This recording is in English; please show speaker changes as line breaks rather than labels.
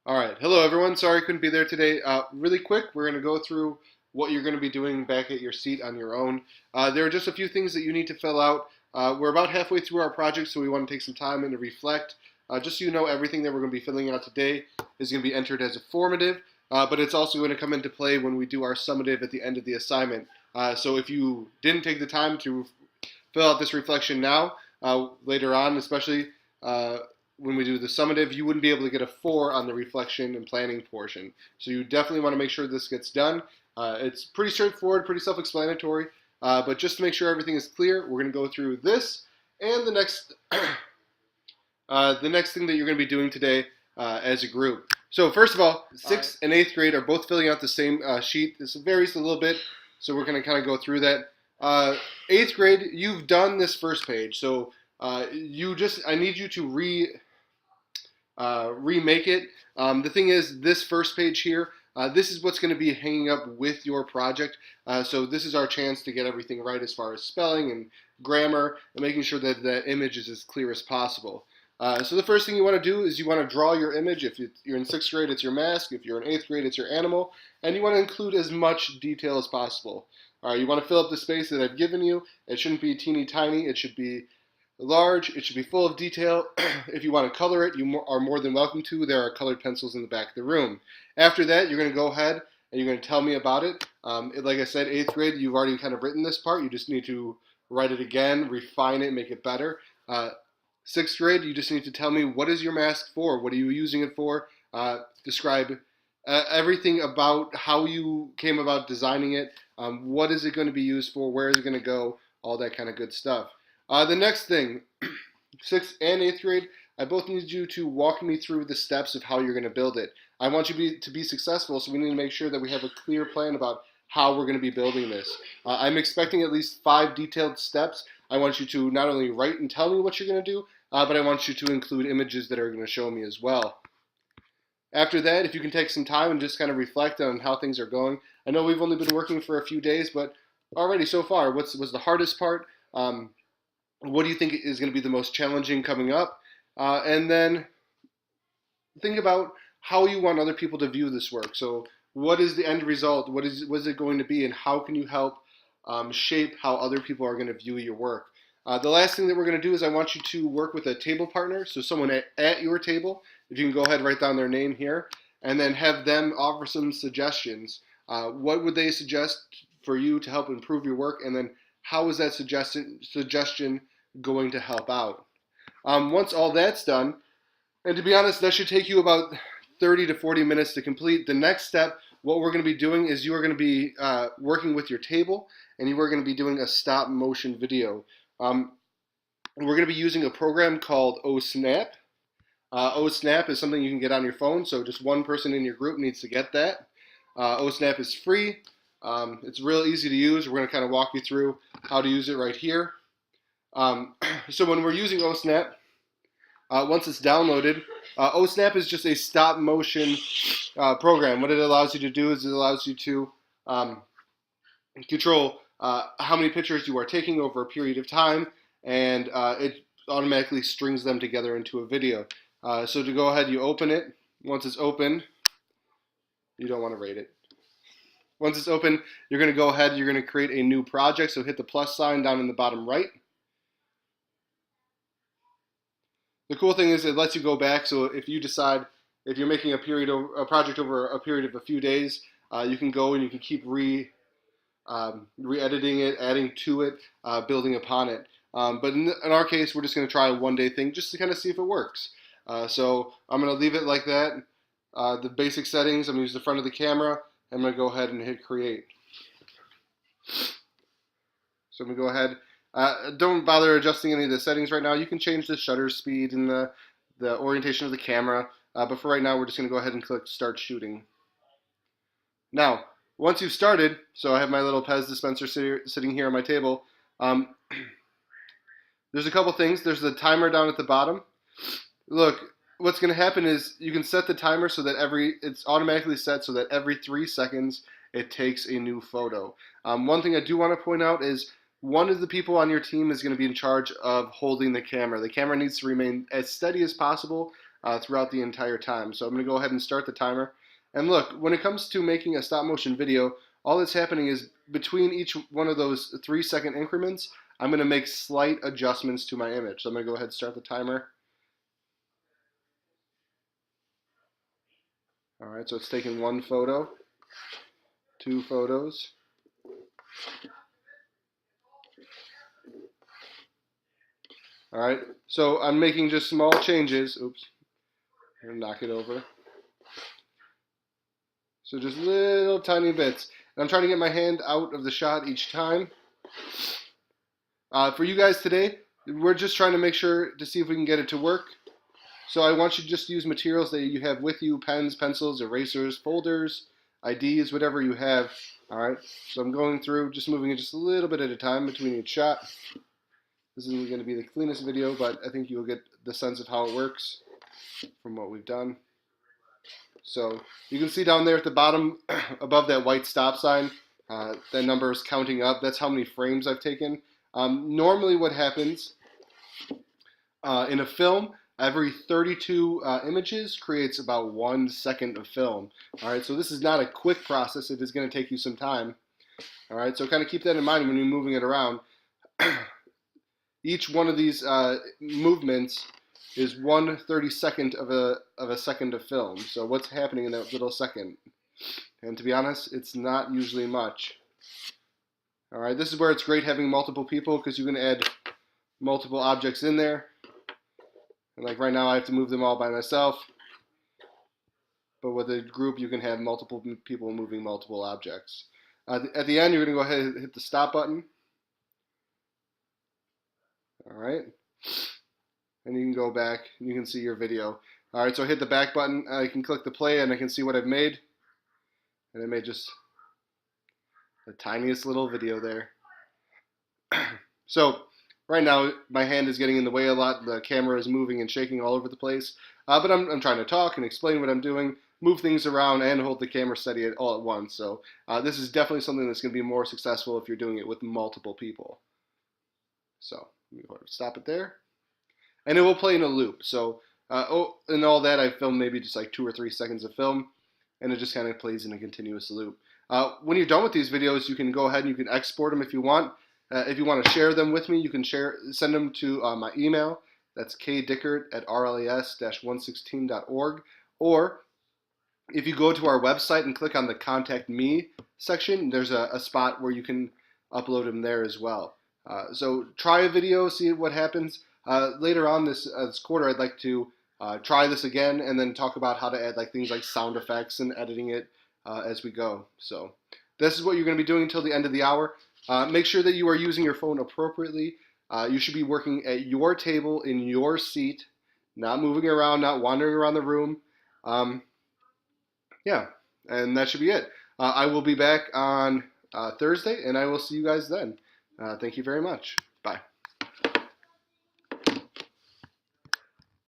All right. Hello, everyone. Sorry I couldn't be there today. Really quick, we're going to go through what you're going to be doing back at your seat on your own. There are just a few things that you need to fill out. We're about halfway through our project, so we want to take some time and to reflect. Just so you know, everything that we're going to be filling out today is going to be entered as a formative, but it's also going to come into play when we do our summative at the end of the assignment. So if you didn't take the time to fill out this reflection now, later on, especially when we do the summative, you wouldn't be able to get a 4 on the reflection and planning portion. So you definitely want to make sure this gets done. It's pretty straightforward, pretty self-explanatory, but just to make sure everything is clear, we're going to go through this and the next thing that you're going to be doing today as a group. So first of all, 6th and 8th grade are both filling out the same sheet. This varies a little bit, so we're going to kind of go through that. 8th grade, you've done this first page, so I need you to remake it. The thing is, this first page here, this is what's going to be hanging up with your project. So this is our chance to get everything right as far as spelling and grammar and making sure that that image is as clear as possible. So the first thing you want to do is you want to draw your image. If you're in 6th grade, it's your mask. If you're in 8th grade, it's your animal. And you want to include as much detail as possible. All right, you want to fill up the space that I've given you. It shouldn't be teeny tiny. It should be large. It should be full of detail. If you want to color it, you are more than welcome to. There are colored pencils in the back of the room. After that, you're going to go ahead and you're going to tell me about it. Like I said, 8th grade, you've already kind of written this part. You just need to write it again, refine it, make it better. 6th grade, you just need to tell me, what is your mask for? What are you using it for? Describe everything about how you came about designing it. What is it going to be used for? Where is it going to go? All that kind of good stuff. The next thing, 6th and 8th grade, I both need you to walk me through the steps of how you're going to build it. I want you to be successful, so we need to make sure that we have a clear plan about how we're going to be building this. I'm expecting at least 5 detailed steps. I want you to not only write and tell me what you're going to do, but I want you to include images that are going to show me as well. After that, if you can take some time and just kind of reflect on how things are going. I know we've only been working for a few days, but already so far, what's the hardest part? What do you think is going to be the most challenging coming up? And then think about how you want other people to view this work. So what is the end result? What is it going to be? And how can you help shape how other people are going to view your work? The last thing that we're going to do is I want you to work with a table partner. So someone at your table, if you can go ahead and write down their name here, and then have them offer some suggestions. What would they suggest for you to help improve your work? And then how is that suggestion going to help out? Once all that's done, and to be honest, that should take you about 30 to 40 minutes to complete. The next step, what we're going to be doing is you are going to be working with your table, and you are going to be doing a stop motion video. We're going to be using a program called OSnap. OSnap is something you can get on your phone, so just one person in your group needs to get that. OSnap is free. It's real easy to use. We're going to kind of walk you through how to use it right here. So when we're using OSnap, once it's downloaded, OSnap is just a stop motion program. What it allows you to do is it allows you to control how many pictures you are taking over a period of time, and it automatically strings them together into a video. So to go ahead, you open it. Once it's open, you don't want to rate it. Once it's open, you're going to go ahead, you're going to create a new project, so hit the plus sign down in the bottom right. The cool thing is it lets you go back, so if you decide, if you're making a project over a period of a few days, you can go and you can keep re-editing it, adding to it, building upon it. But in our case, we're just going to try a one-day thing just to kind of see if it works. So I'm going to leave it like that. The basic settings, I'm going to use the front of the camera. I'm going to go ahead and hit create. So I'm going to go ahead. Don't bother adjusting any of the settings right now. You can change the shutter speed and the orientation of the camera. But for right now, we're just going to go ahead and click start shooting. Now, once you've started, so I have my little Pez dispenser sitting here on my table. There's a couple things. There's the timer down at the bottom. Look, what's going to happen is you can set the timer so that it's automatically set so that every 3 seconds it takes a new photo. One thing I do want to point out is one of the people on your team is going to be in charge of holding the camera. The camera needs to remain as steady as possible. throughout the entire time. So I'm going to go ahead and start the timer. And look, when it comes to making a stop motion video, all that's happening is between each one of those 3-second increments, I'm going to make slight adjustments to my image. So I'm going to go ahead and start the timer. All right, so it's taking 1 photo, 2 photos. All right, so I'm making just small changes. Oops, I'm gonna knock it over. So just little tiny bits. And I'm trying to get my hand out of the shot each time. For you guys today, we're just trying to make sure to see if we can get it to work. So I want you to just use materials that you have with you, pens, pencils, erasers, folders, IDs, whatever you have. All right, so I'm going through, just moving it just a little bit at a time between each shot. This isn't going to be the cleanest video, but I think you'll get the sense of how it works from what we've done. So you can see down there at the bottom, above that white stop sign, that number is counting up. That's how many frames I've taken. Normally what happens in a film, every 32 images creates about 1 second of film. All right, so this is not a quick process. It is going to take you some time. All right, so kind of keep that in mind when you're moving it around. Each one of these movements is 1/32 of a second of film. So what's happening in that little second? And to be honest, it's not usually much. All right, this is where it's great having multiple people because you can add multiple objects in there. And like right now, I have to move them all by myself. But with a group, you can have multiple people moving multiple objects. At the end, you're going to go ahead and hit the stop button. All right. And you can go back and you can see your video. All right, so I hit the back button. I can click the play and I can see what I've made. And I made just the tiniest little video there. So right now my hand is getting in the way a lot. The camera is moving and shaking all over the place. But I'm trying to talk and explain what I'm doing, move things around, and hold the camera steady all at once. So this is definitely something that's going to be more successful if you're doing it with multiple people. So let me go ahead and stop it there. And it will play in a loop. So and all that, I filmed maybe just like 2 or 3 seconds of film, and it just kind of plays in a continuous loop. When you're done with these videos, you can go ahead and you can export them if you want. If you want to share them with me, you can send them to my email. That's kdickert@rlas-116.org. Or if you go to our website and click on the Contact Me section, there's a spot where you can upload them there as well. So try a video, see what happens. Later on this quarter, I'd like to try this again and then talk about how to add like things like sound effects and editing it as we go. So this is what you're going to be doing until the end of the hour. Make sure that you are using your phone appropriately. You should be working at your table in your seat, not moving around, not wandering around the room. Yeah, and that should be it. I will be back on Thursday, and I will see you guys then. Thank you very much. Bye.